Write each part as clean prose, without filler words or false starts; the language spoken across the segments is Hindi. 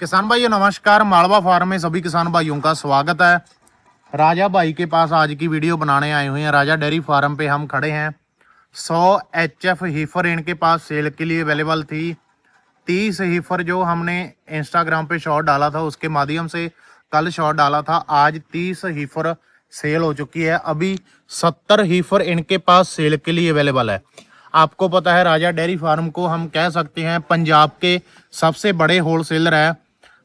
किसान भाइयों नमस्कार। मालवा फार्म में सभी किसान भाइयों का स्वागत है। राजा भाई के पास आज की वीडियो बनाने आए हुए हैं। राजा डेयरी फार्म पे हम खड़े हैं। 100 HF हीफर इनके पास सेल के लिए अवेलेबल थी। 30 हीफर जो हमने इंस्टाग्राम पे शॉट डाला था उसके माध्यम से कल शॉट डाला था। आज 30 हीफर सेल हो चुकी है। अभी 70 हीफर इनके पास सेल के लिए अवेलेबल है। आपको पता है राजा डेयरी फार्म को हम कह सकते हैं पंजाब के सबसे बड़े होलसेलर है।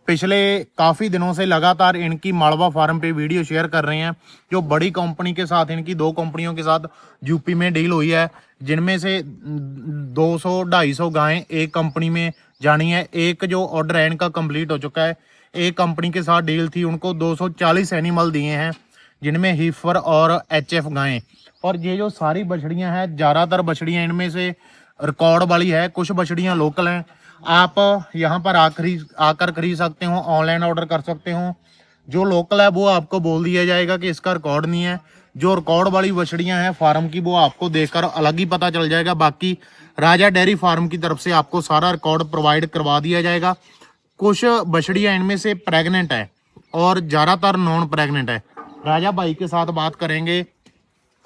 पिछले काफ़ी दिनों से लगातार इनकी मालवा फार्म पे वीडियो शेयर कर रहे हैं। जो बड़ी कंपनी के साथ इनकी 2 कंपनियों के साथ यूपी में डील हुई है, जिनमें से 200-250 गायें एक कंपनी में जानी है। एक जो ऑर्डर है इनका कंप्लीट हो चुका है। एक कंपनी के साथ डील थी, उनको 240 एनिमल दिए हैं, जिनमें हीफर और HF गायें। और ये जो सारी बछड़ियां हैं, ज़्यादातर बछड़ियां इनमें से रिकॉर्ड वाली है, कुछ बछड़ियां लोकल हैं। आप यहाँ पर आकर खरीद सकते हो, ऑनलाइन ऑर्डर कर सकते हो। जो लोकल है वो आपको बोल दिया जाएगा कि इसका रिकॉर्ड नहीं है। जो रिकॉर्ड वाली बछड़ियां हैं फार्म की, वो आपको देखकर अलग ही पता चल जाएगा। बाकी राजा डेयरी फार्म की तरफ से आपको सारा रिकॉर्ड प्रोवाइड करवा दिया जाएगा। कुछ बछड़ियां इनमें से प्रेग्नेंट है और ज़्यादातर नॉन प्रेग्नेंट है। राजा भाई के साथ बात करेंगे।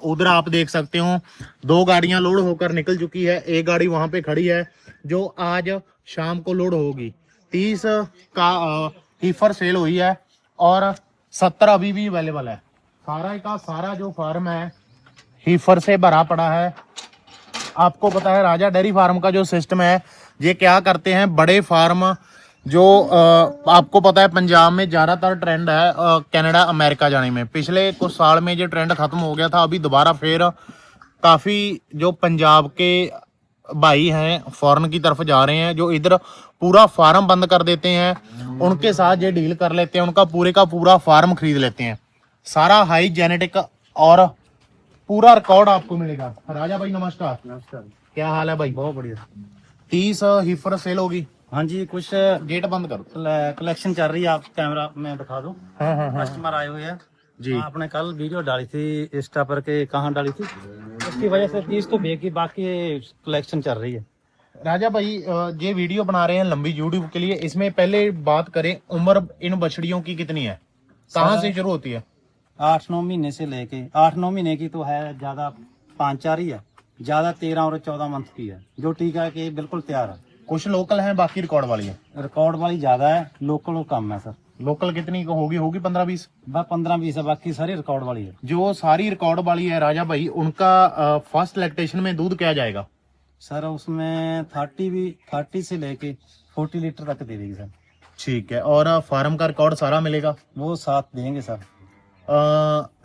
उधर आप देख सकते हो 2 गाड़ियां लोड होकर निकल चुकी है। एक गाड़ी वहां पे खड़ी है जो आज शाम को लोड होगी। 30 का हीफर सेल हुई है और 70 अभी भी अवेलेबल है। सारा का सारा जो फार्म है हीफर से भरा पड़ा है। आपको पता है राजा डेयरी फार्म का जो सिस्टम है, ये क्या करते हैं, बड़े फार्म जो आपको पता है पंजाब में ज़्यादातर ट्रेंड है कनाडा अमेरिका जाने में। पिछले कुछ साल में ये ट्रेंड ख़त्म हो गया था। अभी दोबारा फिर काफ़ी जो पंजाब के भाई हैं फॉरेन की तरफ जा रहे हैं, जो इधर पूरा फार्म बंद कर देते हैं, उनके साथ ये डील कर लेते हैं। उनका पूरे का पूरा फार्म खरीद लेते हैं। सारा हाई जेनेटिक और पूरा रिकॉर्ड आपको मिलेगा। राजा भाई नमस्कार। नमस्कार। क्या हाल है भाई? बहुत बढ़िया। 30 हीफर सेल होगी। हाँ जी, कुछ गेट बंद करो। कलेक्शन चल रही है, आप कैमरा में दिखा दो। हाँ। कस्टमर आए हुए हैं जी। आपने कल वीडियो डाली थी इंस्टा पर के, कहाँ डाली थी, उसकी वजह से 30 तो बेकी, बाकी कलेक्शन चल रही है। राजा भाई ये वीडियो बना रहे हैं लंबी यूट्यूब के लिए। इसमें पहले बात करें, उम्र इन बछड़ियों की कितनी है, कहाँ से शुरू होती है? 8-9 महीने से लेके 8-9 महीने की तो है, ज्यादा 5-4 ही है, ज्यादा 13 और 14 मंथ की है, जो टीका के बिल्कुल तैयार है। कुछ लोकल हैं, बाकी रिकॉर्ड वाली है। रिकॉर्ड वाली ज्यादा है, लोकल कम है सर। लोकल कितनी को होगी 15-20? 15-20 है, बाकी सारी रिकॉर्ड वाली है। जो सारी रिकॉर्ड वाली है राजा भाई, उनका फर्स्ट लैक्टेशन में दूध क्या जाएगा सर? उसमें 30 से लेके 40 लीटर तक दे देगी सर। ठीक है। और फार्म का रिकॉर्ड सारा मिलेगा? वो साथ देंगे सर।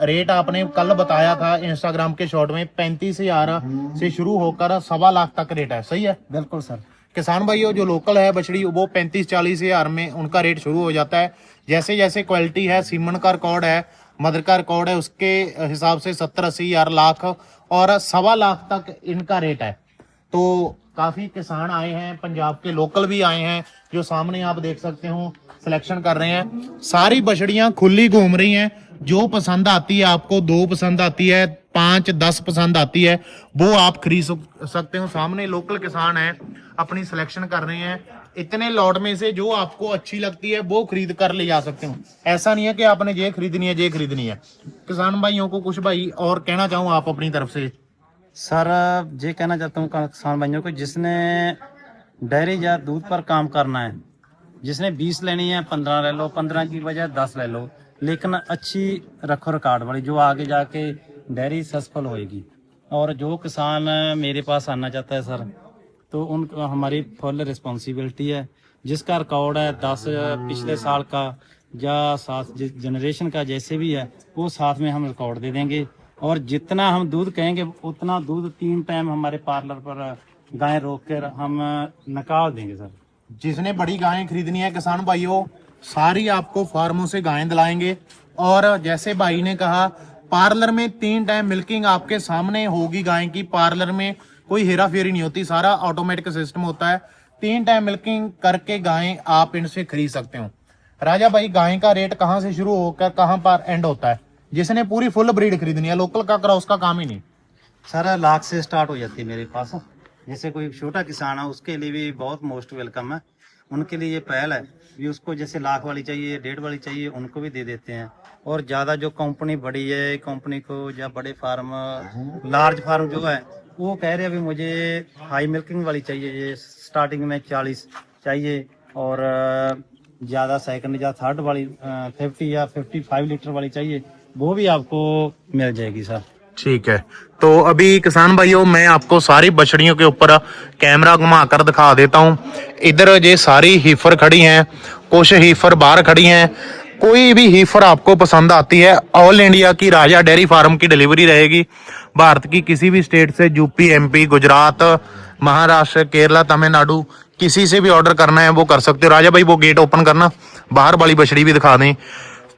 रेट आपने कल बताया था इंस्टाग्राम के शॉर्ट में 35,000 से शुरू होकर 1.25 लाख तक रेट है, सही है? बिल्कुल सर। किसान भाइयों जो लोकल है बछड़ी, वो 35-40 हजार में उनका रेट शुरू हो जाता है। जैसे जैसे क्वालिटी है, सीमन का रिकॉर्ड है, मदर का रिकॉर्ड है, उसके हिसाब से 70-80 हजार, लाख और 1.25 लाख तक इनका रेट है। तो काफ़ी किसान आए हैं, पंजाब के लोकल भी आए हैं, जो सामने आप देख सकते हो सिलेक्शन कर रहे हैं। सारी बछड़ियां खुली घूम रही हैं। जो पसंद आती है आपको, 2 पसंद आती है, 5-10 पसंद आती है, वो आप खरीद सकते हो। सामने लोकल किसान हैं, अपनी सिलेक्शन कर रहे हैं। इतने लॉट में से जो आपको अच्छी लगती है वो खरीद कर ले जा सकते हो। ऐसा नहीं है कि आपने ये खरीदनी है, ये खरीदनी है। किसान भाइयों को कुछ भाई और कहना चाहूँ आप अपनी तरफ से? सर ये कहना चाहता हूँ किसान भाइयों को, जिसने डेयरी या दूध पर काम करना है, जिसने 20 लेनी है 15 ले लो, 15 की बजाय 10 ले लो, लेकिन अच्छी रखो रिकॉर्ड वाली, जो आगे जाके डेयरी सफल होएगी। और जो किसान मेरे पास आना चाहता है सर, तो उनका हमारी फुल रिस्पॉन्सिबिलिटी है। जिसका रिकॉर्ड है 10 पिछले साल का या 7 जनरेशन का, जैसे भी है, वो साथ में हम रिकॉर्ड दे देंगे। और जितना हम दूध कहेंगे उतना दूध 3 टाइम हमारे पार्लर पर गाय रोक कर हम निकाल देंगे सर। जिसने बड़ी गायें खरीदनी है किसान भाइयों, सारी आपको फार्मों से गायें दिलाएंगे। और जैसे भाई ने कहा, पार्लर में 3 टाइम मिल्किंग आपके सामने होगी गाय की। पार्लर में कोई हेरा फेरी नहीं होती, सारा ऑटोमेटिक सिस्टम होता है। 3 टाइम मिल्किंग करके गायें आप इनसे खरीद सकते हो। राजा भाई, गाय का रेट कहाँ से शुरू होकर कहाँ पर एंड होता है? जिसने पूरी फुल ब्रीड खरीदनी है, लोकल का क्रॉस का काम ही नहीं। सर लाख से स्टार्ट हो जाती है मेरे पास। जैसे कोई छोटा किसान है उसके लिए भी बहुत मोस्ट वेलकम है। उनके लिए ये पहल है भी उसको जैसे लाख वाली चाहिए 1.5 वाली चाहिए उनको भी दे देते हैं। और ज़्यादा जो कंपनी बड़ी है कंपनी को या बड़े फार्म लार्ज फार्म जो है वो कह रहे हैं अभी मुझे हाई मिल्किंग वाली चाहिए, ये स्टार्टिंग में 40 चाहिए और ज़्यादा सेकंड या थर्ड वाली 50 या 55 लीटर वाली चाहिए, वो भी आपको मिल जाएगी सर। ठीक है, तो अभी किसान भाइयों मैं आपको सारी बछड़ियों के ऊपर कैमरा घुमाकर दिखा देता हूँ। इधर ये सारी हीफर खड़ी हैं, कुछ हीफर बाहर खड़ी हैं। कोई भी हीफर आपको पसंद आती है, ऑल इंडिया की राजा डेयरी फार्म की डिलीवरी रहेगी। भारत की किसी भी स्टेट से, यूपी, एमपी, गुजरात, महाराष्ट्र, केरला, तमिलनाडु, किसी से भी ऑर्डर करना है वो कर सकते हो। राजा भाई वो गेट ओपन करना, बाहर वाली बछड़ी भी दिखा दें।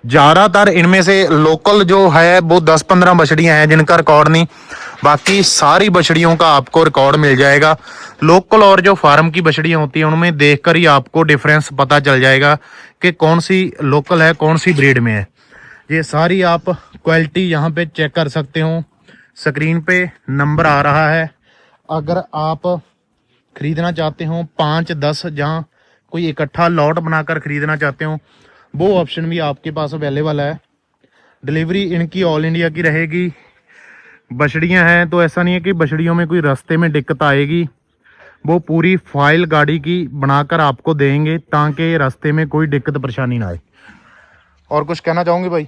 ज्यादातर इनमें से लोकल जो है वो 10-15 बछड़ियां हैं जिनका रिकॉर्ड नहीं, बाकी सारी बछड़ियों का आपको रिकॉर्ड मिल जाएगा। लोकल और जो फार्म की बछड़ियां होती हैं उनमें देखकर ही आपको डिफरेंस पता चल जाएगा कि कौन सी लोकल है कौन सी ब्रीड में है। ये सारी आप क्वालिटी यहाँ पे चेक कर सकते हो, स्क्रीन पे नंबर आ रहा है। अगर आप खरीदना चाहते हो 5-10 जहाँ कोई इकट्ठा लॉट बनाकर खरीदना चाहते हो वो ऑप्शन भी आपके पास अवेलेबल है। डिलीवरी इनकी ऑल इंडिया की रहेगी। बछड़ियां हैं तो ऐसा नहीं है कि बछड़ियों में कोई रास्ते में दिक्कत आएगी, वो पूरी फाइल गाड़ी की बनाकर आपको देंगे ताकि रास्ते में कोई दिक्कत परेशानी ना आए। और कुछ कहना चाहूँगे भाई?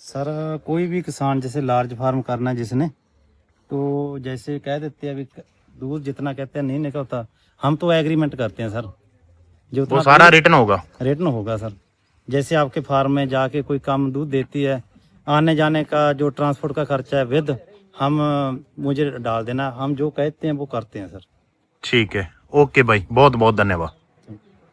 सर कोई भी किसान जैसे लार्ज फार्म करना है जिसने, तो जैसे कह देते हैं अभी दूध जितना कहते हैं नहीं निकलता, हम तो एग्रीमेंट करते हैं सर, जो वो सारा रिटर्न होगा। रिटर्न होगा सर। जैसे आपके फार्म में जाके कोई कम दूध देती है, आने जाने का जो ट्रांसपोर्ट का खर्चा है विद हम मुझे डाल देना, हम जो कहते हैं वो करते हैं सर। ठीक है, ओके भाई, बहुत बहुत धन्यवाद।